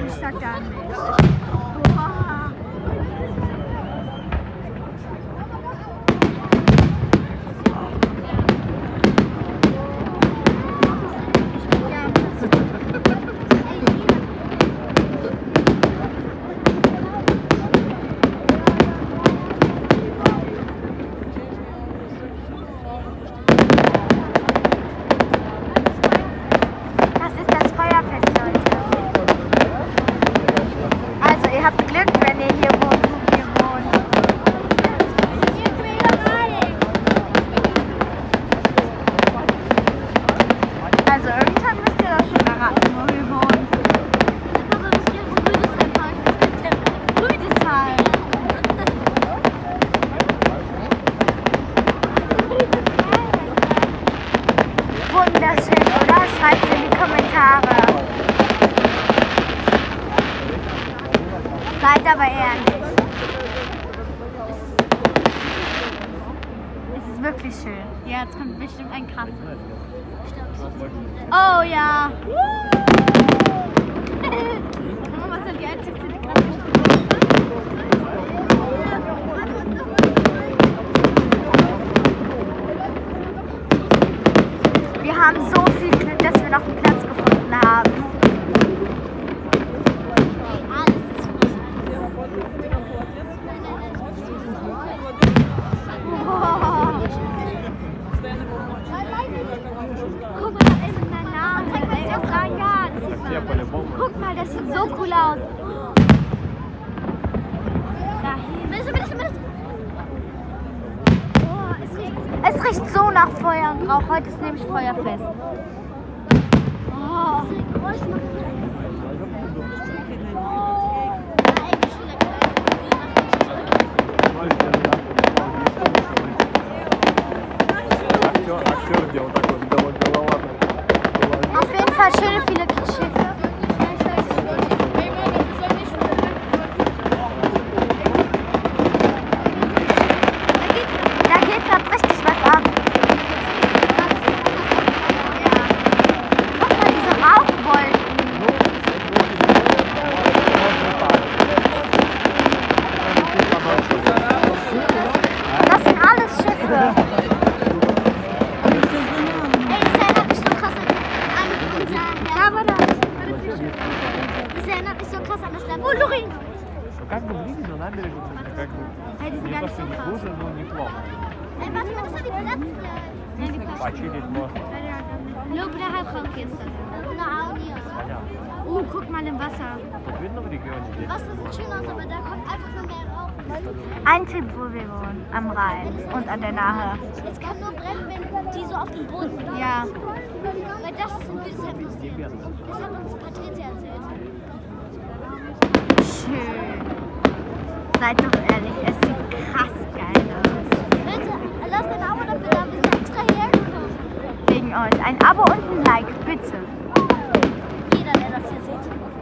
Ich sag gar nicht. Das ist das Feuerfest, Leute. Also ihr habt Glück, wenn ihr hier wohnt, wo wir wohnen. Also irgendwann müsst ihr das schon erraten, wo wir wohnen. Rüdesheim. Wunderschön, oder? Schreibt es in die Kommentare. Seid aber ehrlich. Es ist wirklich schön. Ja, jetzt kommt bestimmt ein krasses. Oh ja. Was sind die einzigste, die gerade Wir haben so viel Glück, dass wir noch einen Platz gefunden haben. Guck mal, da ist ein Name. Guck mal, das sieht so cool aus. Es riecht so nach Feuer und Rauch. Heute ist nämlich Feuerfest. Oh. Auf jeden Fall schöne viele Schiffe. Da geht gerade richtig was ab. Guck mal, diese Rauchwolken. Das sind alles Schiffe. Das erinnert mich so krass an das Land. Oh, Lorin! Как бы ближе, но набережную как бы. Мне кажется, не хуже, но неплохо. Ey, warte mal, das ist die Platz. Почилить можно. Oh, guck mal im Wasser. Тут видно в регионе здесь? Was ist schön aus, aber da kommt einfach nur mehr Rauch. Ein Tipp, wo wir wohnen, am Rhein und an der Nahe. Es kann nur brennen, wenn die so auf dem Boden sind. Ja. Weil das ist ein bisschen lustig. Das hat uns Patricia erzählt. Schön. Seid doch ehrlich, es sieht krass geil aus. Bitte, lass den Abo dafür da, wir sind extra hierher gekommen. euch. Ein Abo und ein Like, bitte. Jeder, der das hier sieht.